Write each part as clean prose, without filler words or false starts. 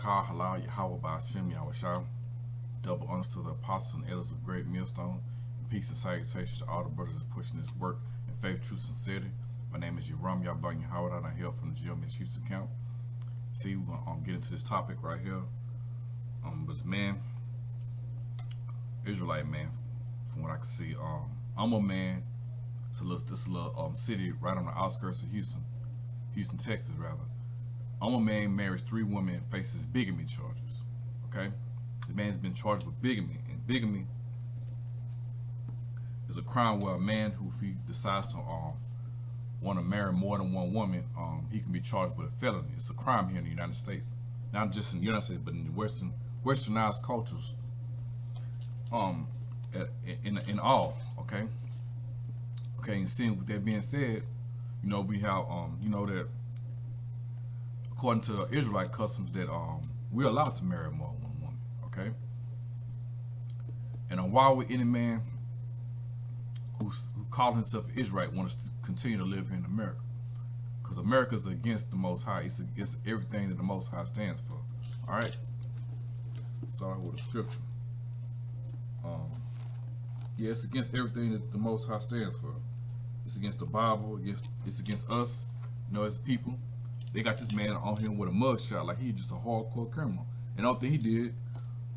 Barakah, Halal, Yahweh, Ba'ashem, Yahweh. Double honors to the apostles and elders of Great Millstone. And peace and salutations to all the brothers pushing this work in faith, truth, sincerity. My name is Yaram Yahweh Yahweh, and I hail from the GMS Houston camp. See, we're going to get into this topic right here. But man, Israelite man, from what I can see, I'm a man. It's a little city right on the outskirts of Houston, Texas, rather. I'm a man marries 3 women and faces bigamy charges. Okay, the man's been charged with bigamy, and bigamy is a crime where a man who, if he decides to want to marry more than one woman, he can be charged with a felony. It's a crime here in the United States, not just in the United States, but in the westernized cultures. In all, okay. And seeing with that being said, we have that according to the Israelite customs that we're allowed to marry more than one woman, okay. And why would any man who calls himself Israelite want us to continue to live here in America? Because America is against the Most High. It's against everything that the Most High stands for. All right. Start with a scripture. Yeah, it's against everything that the Most High stands for. It's against the Bible. It's against us. As people. They got this man on him with a mugshot, like he's just a hardcore criminal. And all thing he did,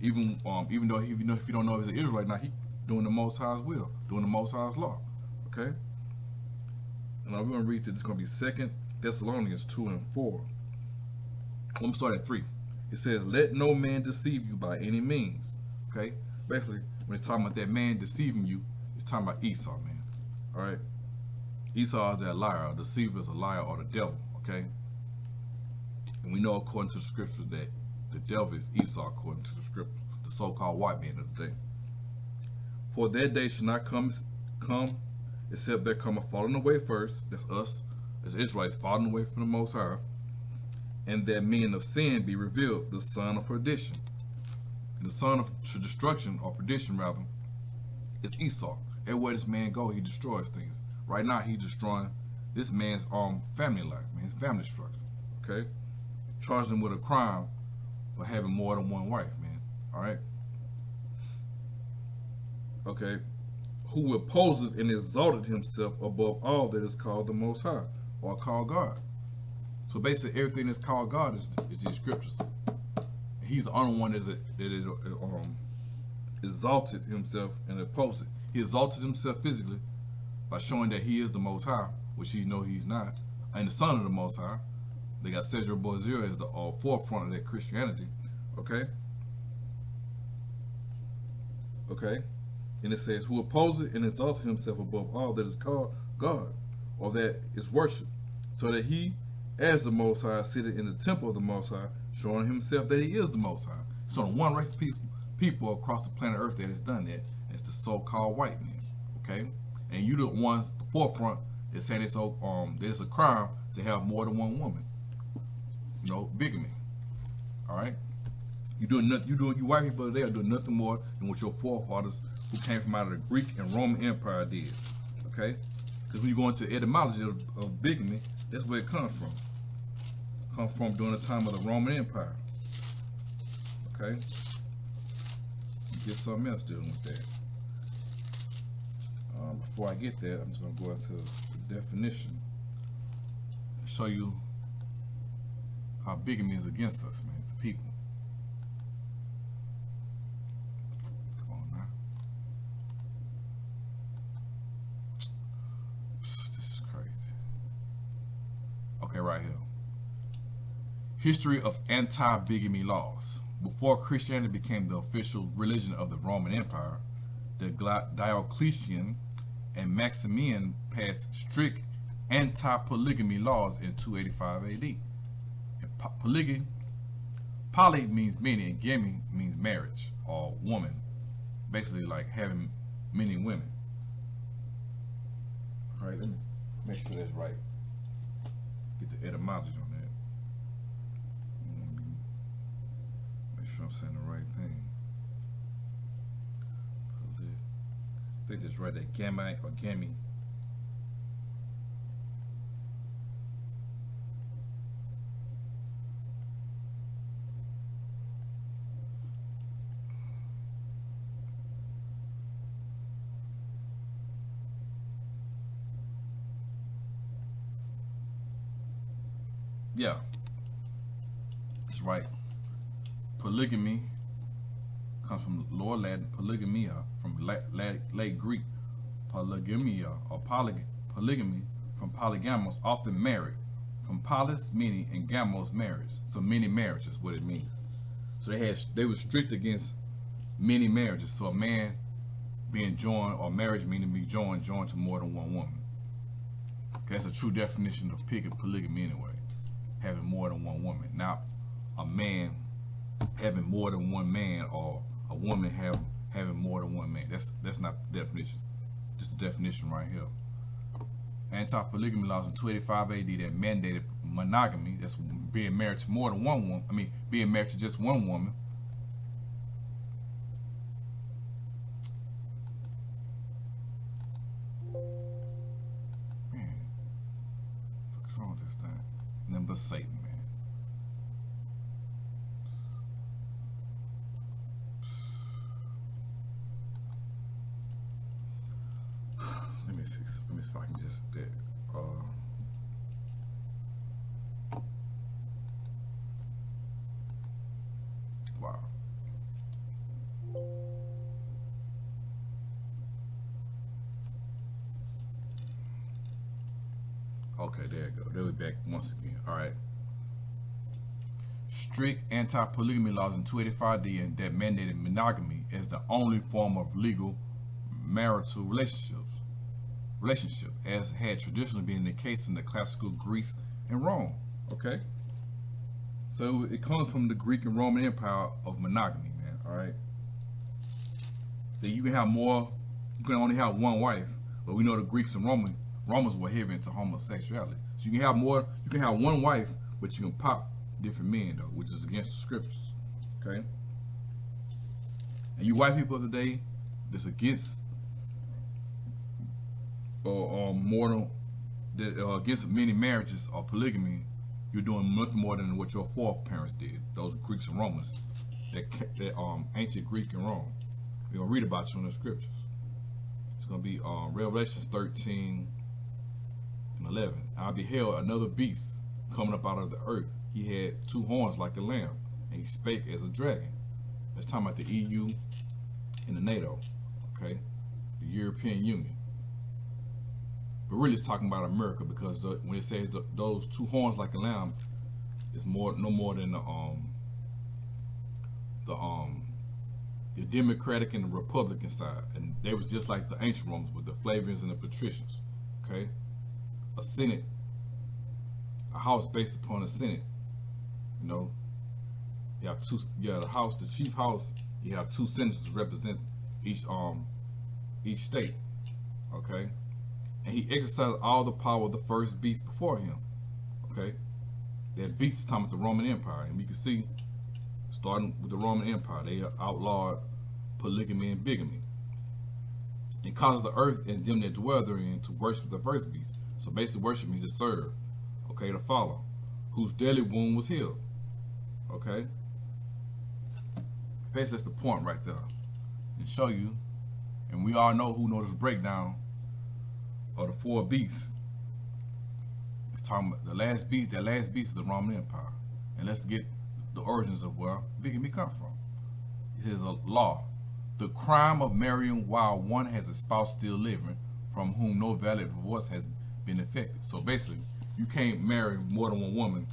even though if you don't know if he's an Israelite, now he doing the Most High's will, doing the Most High's law. Okay. And we're gonna read this. It's gonna be 2 Thessalonians 2 and 4. I'm gonna start at 3. It says, "Let no man deceive you by any means." Okay. Basically, when it's talking about that man deceiving you, it's talking about Esau, man. All right. Esau is that liar. The deceiver is a liar or the devil. Okay. And we know according to the scripture that the devil is Esau according to the scripture, the so-called white man of the day. "For that day shall not come except there come a falling away first," that's us, as Israelites falling away from the Most High, "and that men of sin be revealed, the son of perdition." And the son of destruction, or perdition rather, is Esau. Everywhere this man go, he destroys things. Right now, he's destroying this man's family life, man, his family structure. Okay, charged him with a crime for having more than one wife, man. All right. Okay, "who opposed and exalted himself above all that is called the Most High," or called God. So basically, everything that's called God is these scriptures. He's the only one that exalted himself and opposed it. He exalted himself physically by showing that he is the Most High, which he know he's not, and the Son of the Most High. They got Cesar Borgia as the forefront of that Christianity. Okay. Okay. And it says, "who opposes and exalted himself above all that is called God, or that is worshipped, so that he, as the Most High, sitteth in the temple of the Most High, showing himself that he is the Most High." So the one race of people across the planet Earth that has done that, and it's the so-called white man. Okay. And you the ones, the forefront, that say there's a crime to have more than one woman. Bigamy. All right. You white people today are doing nothing more than what your forefathers who came from out of the Greek and Roman Empire did. Okay. Because when you go into the etymology of bigamy, that's where it comes from. It comes from during the time of the Roman Empire. Okay. Get something else dealing with that. Before I get there, I'm just going to go into the definition and show you how bigamy is against us, man, as a people. Come on now. This is crazy. Okay, right here. History of anti-bigamy laws. Before Christianity became the official religion of the Roman Empire, the Diocletian and Maximian passed strict anti-polygamy laws in 285 AD. And poly means many, and gamy means marriage or woman, basically like having many women. All right, let me make sure that's right. Get the etymology on that. Make sure I'm saying the right thing. I think that's right, that gamma or gammy. Yeah, that's right. Polygamy comes from Lower Latin polygamia, from late Greek polygamia or polygamy, from polygamous, often married, from polis meaning and gamos marriage. So many marriages is what it means. So they were strict against many marriages. So a man being joined, or marriage meaning be joined to more than one woman. Okay, that's a true definition of polygamy anyway. Having more than one woman. Not a man having more than one man, or a woman having more than one man. That's not the definition. Just the definition right here. Anti-polygamy laws in 285 AD that mandated monogamy. That's being married to more than one woman. I mean, being married to just one woman. Man, what's wrong with this thing? Nothing but Satan, man. Let me see if I can just wow. Okay, there you go. There we back once again. All right. Strict anti-polygamy laws in 285D and that mandated monogamy as the only form of legal marital relationship, as had traditionally been the case in the classical Greece and Rome. Okay, so it comes from the Greek and Roman Empire of monogamy, man. All right, that you can have more, you can only have one wife, but we know the Greeks and Romans were heavy into homosexuality. So you can have more, you can have one wife, but you can pop different men though, which is against the scriptures. Okay, and you white people today that's against or more than against many marriages or polygamy, you're doing much more than what your foreparents did. Those Greeks and Romans, that ancient Greek and Rome. We're gonna read about you in the scriptures. It's gonna be Revelations 13 and 11. I beheld another beast coming up out of the earth. He had two horns like a lamb, and he spake as a dragon. That's talking about the EU and the NATO, okay, the European Union. But really it's talking about America, because when it says those two horns like a lamb, it's no more than the Democratic and the Republican side, and they was just like the ancient Romans with the Flavians and the Patricians. Okay, a Senate, a house based upon a Senate. You know, you have two. You have the house, the chief house. You have two senators to represent each state. Okay. And he exercised all the power of the first beast before him. Okay, that beast is talking about the Roman Empire, and you can see, starting with the Roman Empire, they outlawed polygamy and bigamy, and caused the earth and them that dwell therein to worship the first beast. So basically, worship means to serve. Okay, to follow, whose deadly wound was healed. Okay, basically that's the point right there, and show you, and we all know who knows this breakdown. Or the four beasts. It's talking about the last beast. That last beast is the Roman Empire. And let's get the origins of where bigamy come from. It says a law. The crime of marrying while one has a spouse still living, from whom no valid divorce has been effected. So basically, you can't marry more than one woman,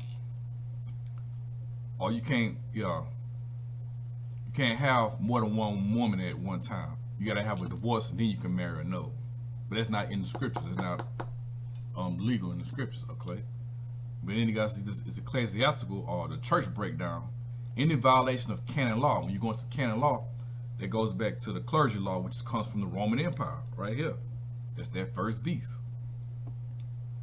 or you can't have more than one woman at one time. You gotta have a divorce, and then you can marry another. But that's not in the scriptures. It's not legal in the scriptures, okay? But then you guys see this, it's ecclesiastical, or the church breakdown. Any violation of canon law, when you go into canon law, that goes back to the clergy law, which comes from the Roman Empire, right here. That's that first beast.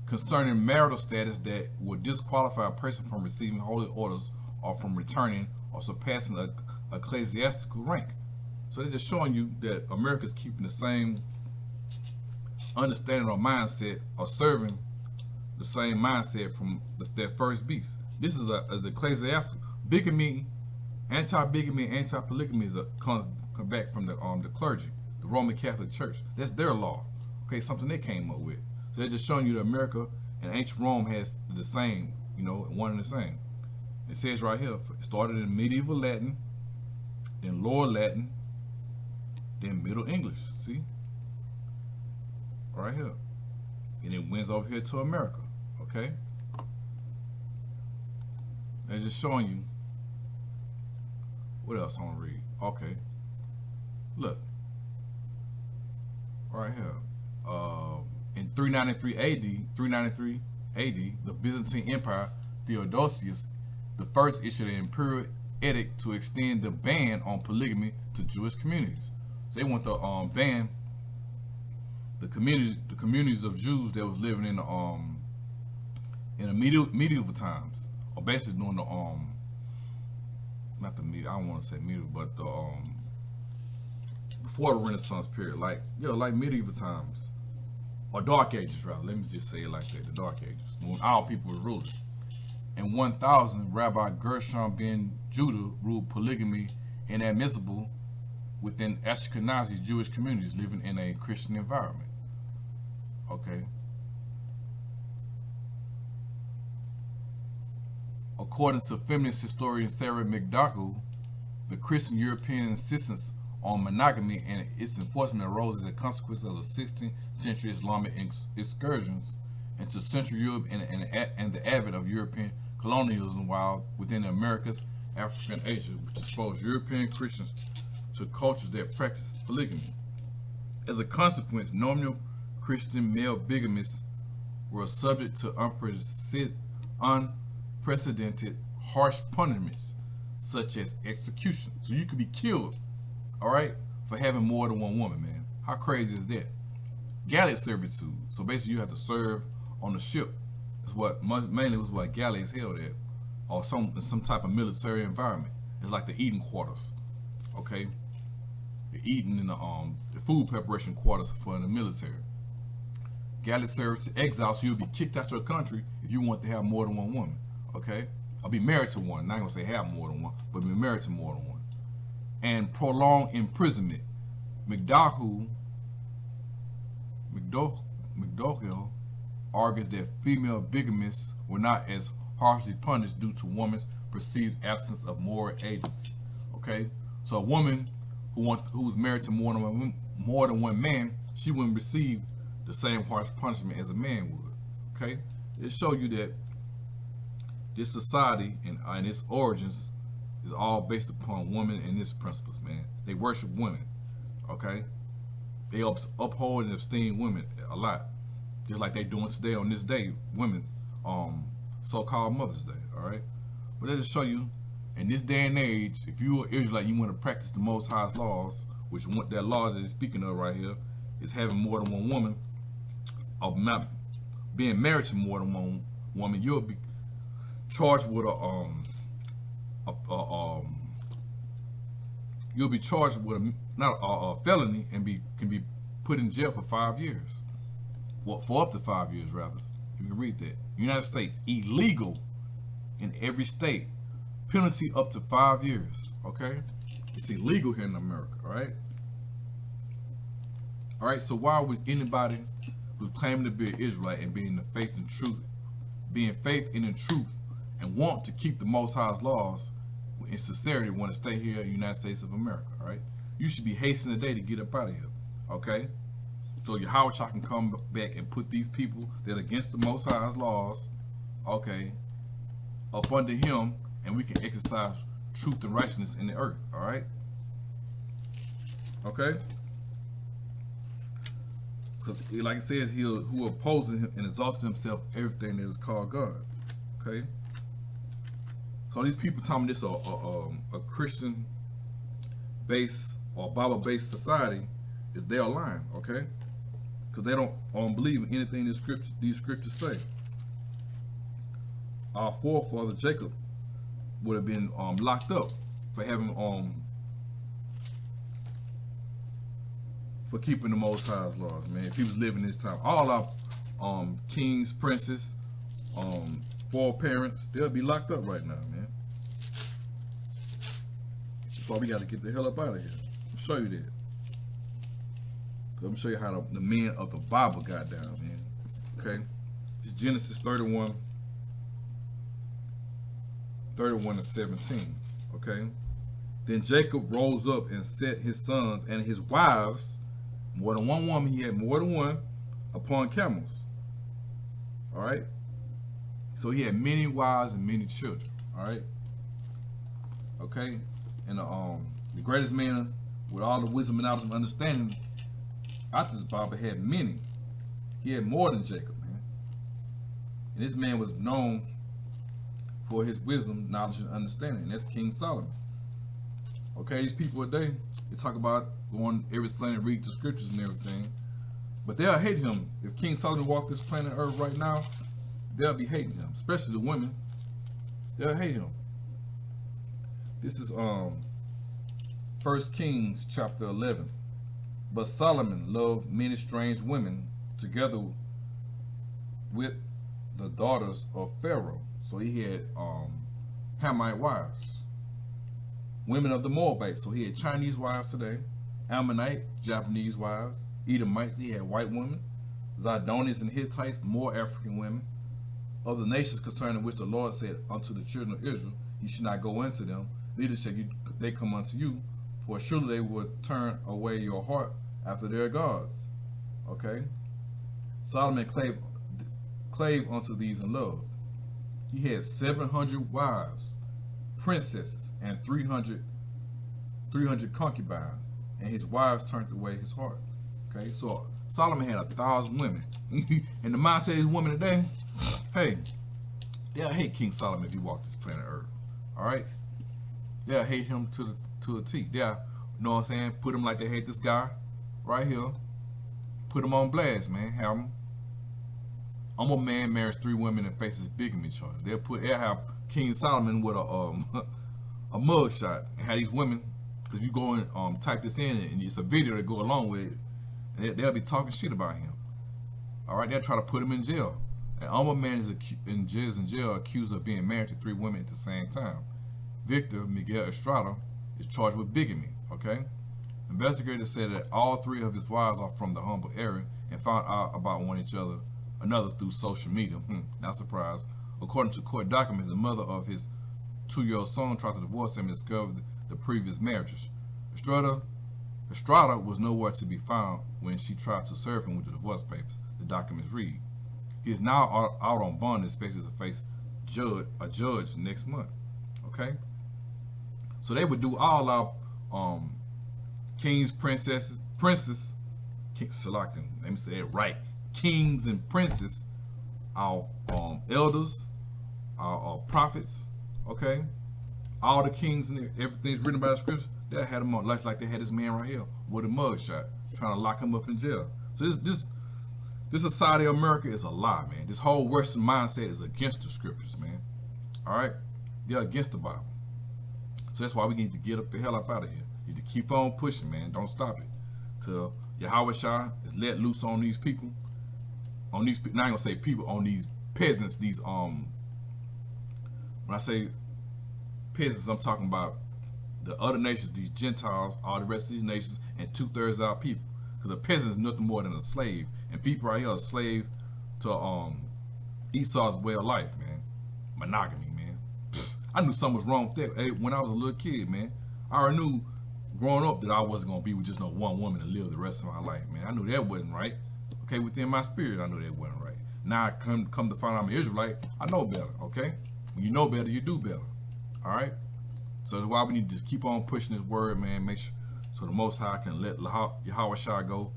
Concerning marital status that would disqualify a person from receiving holy orders, or from returning or surpassing a ecclesiastical rank. So they're just showing you that America's keeping the same understanding or mindset, or serving the same mindset from that first beast. This is as ecclesiastical. Bigamy, anti-bigamy, anti-polygamy comes back from the clergy, the Roman Catholic Church. That's their law. Okay, something they came up with. So they're just showing you that America and ancient Rome has the same you know, one and the same. It says right here, it started in medieval Latin, then Lower Latin, then Middle English. See? Right here. And it wins over here to America. Okay? And just showing you. What else I want to read? Okay. Look. Right here. In 393 AD, the Byzantine Empire, Theodosius the first issued an imperial edict to extend the ban on polygamy to Jewish communities. So they want to ban the communities of Jews that was living in the medieval times, or basically during the not the medieval, I don't want to say medieval, but the before the Renaissance period, like like medieval times, or Dark Ages rather. Let me just say it like that: the Dark Ages, when all people were ruling. In 1000, Rabbi Gershom ben Judah ruled polygamy inadmissible within Ashkenazi Jewish communities living in a Christian environment. Okay. According to feminist historian Sarah McDougall, the Christian European insistence on monogamy and its enforcement arose as a consequence of the 16th century Islamic excursions into Central Europe and the advent of European colonialism, while within the Americas, Africa, and Asia, which exposed European Christians to cultures that practice polygamy. As a consequence, nominal Christian male bigamists were subject to unprecedented harsh punishments, such as execution. So you could be killed, all right, for having more than one woman, man. How crazy is that? Galley servitude. So basically, you have to serve on the ship. That's what mainly was what galley is held at, or some type of military environment. It's like the eating quarters, okay? The eating in the food preparation quarters for the military. Galley serves to exile, so you'll be kicked out your country if you want to have more than one woman, okay? Or be married to one. Not gonna say have more than one, but be married to more than one. And prolonged imprisonment. McDougall argues that female bigamists were not as harshly punished due to women's perceived absence of moral agency. Okay, so a woman who was married to more than one man, she wouldn't receive the same harsh punishment as a man would. Okay, it shows you that this society and its origins is all based upon women and its principles. Man, they worship women. Okay, they uphold and esteem women a lot. Just like they doing today on this day, women, so-called Mother's Day, all right? But let us show you, in this day and age, if you are Israelite, you want to practice the Most High's laws, which that law that he's speaking of right here is having more than one woman, or not being married to more than one woman, you'll be charged with you'll be charged with a felony and can be put in jail for 5 years. Well, for up to 5 years, rather. You can read that. United States, illegal in every state. Penalty up to 5 years. Okay? It's illegal here in America, all right? All right, so why would anybody who's claiming to be an Israelite and being the faith and truth, being faith in the truth, and want to keep the Most High's laws in sincerity, want to stay here in the United States of America, all right? You should be hastening the day to get up out of here, okay? So Yahweh can come back and put these people that are against the Most High's laws, okay, up under him, and we can exercise truth and righteousness in the earth, all right? Okay? Because like it says, who opposes him and exalted himself everything that is called God, okay? So these people telling me this a Christian-based or Bible-based society is they're lying, okay? Because they don't believe in anything these scriptures say. Our forefather Jacob would have been locked up for having for keeping the Most High's laws, man. If he was living this time, all our kings, princes, foreparents, they'll be locked up right now, man. That's why we got to get the hell up out of here. I'll show you that. I'm going to show you how the men of the Bible got down, man. Okay? This is Genesis 31. 31 and 17. Okay. Then Jacob rose up and set his sons and his wives, more than one woman, he had more than one, upon camels. All right. So he had many wives and many children. All right. Okay. And the greatest man with all the wisdom and knowledge and understanding out this Bible had many. He had more than Jacob, man. And this man was known for his wisdom, knowledge, and understanding. And that's King Solomon. Okay, these people today, they talk about going every Sunday and read the scriptures and everything. But they'll hate him. If King Solomon walked this planet Earth right now, they'll be hating him, especially the women. They'll hate him. This is 1 Kings chapter 11. But Solomon loved many strange women together with the daughters of Pharaoh. So he had Hamite wives, women of the Moabites. So he had Chinese wives today, Ammonite, Japanese wives, Edomites. He had white women, Zidonians and Hittites, more African women. Of the nations concerning which the Lord said unto the children of Israel, ye should not go into them, neither shall they come unto you, for surely they would turn away your heart after their gods. Okay. Solomon clave unto these in love. He had 700 wives, princesses, and 300 concubines, and his wives turned away his heart. Okay, so Solomon had 1,000 women. And the mindset of these women today, hey, they'll hate King Solomon if he walked this planet Earth. All right, they'll hate him to a T. They'll, you know what I'm saying, put him like they hate this guy right here. Put him on blast, man. Have him. I'm a man marries 3 women and faces bigamy charge. They'll have King Solomon with a mug shot and have these women, because you go and type this in and it's a video that go along with it, and they'll be talking shit about him. All right, they'll try to put him in jail. And a man is in jail accused of being married to 3 women at the same time. Victor Miguel Estrada is charged with bigamy. Okay, investigators said that all 3 of his wives are from the humble area and found out about another through social media. Not surprised. According to court documents, the mother of his 2-year-old son tried to divorce him and discovered the previous marriages. Estrada was nowhere to be found when she tried to serve him with the divorce papers, the documents read. He is now out on bond and expected to face a judge next month. Okay? So they would do all our kings, princesses, let me say it right. Kings and princes, our elders, our prophets, okay? All the kings and everything's written by the scripture, they had them on like they had this man right here with a mug shot, trying to lock him up in jail. So this society of America is a lie, man. This whole Western mindset is against the scriptures, man. All right? They're against the Bible. So that's why we need to get the hell up out of here. You need to keep on pushing, man. Don't stop it. Till Yahweh Shai is let loose on these people. On these, not gonna say people, on these peasants, these when I say peasants, I'm talking about the other nations, these Gentiles, all the rest of these nations, and 2/3 of our people. Because a peasant is nothing more than a slave, and people right here are a slave to Esau's way of life, man. Monogamy, man. I knew something was wrong with that. Hey, when I was a little kid, man, I already knew growing up that I wasn't gonna be with just no one woman to live the rest of my life, man. I knew that wasn't right. Okay, within my spirit, I knew that wasn't right. Now I come to find out I'm an Israelite, I know better, okay? When you know better, you do better, all right? So that's why we need to just keep on pushing this word, man. Make sure, so the Most High can let Yahweh Shai go,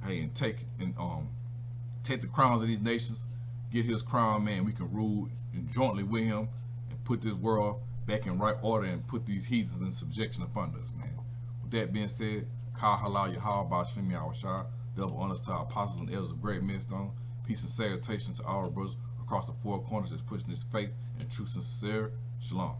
hey, and take the crowns of these nations, get his crown, man. We can rule jointly with him and put this world back in right order and put these heathens in subjection upon us, man. With that being said, Kal Halal Yahweh Ba'Shem Yahweh Shai. Double honors to our apostles and elders of great millstone. Peace and salutation to our brothers across the 4 corners that's pushing this faith and truth and sincerity. Shalom.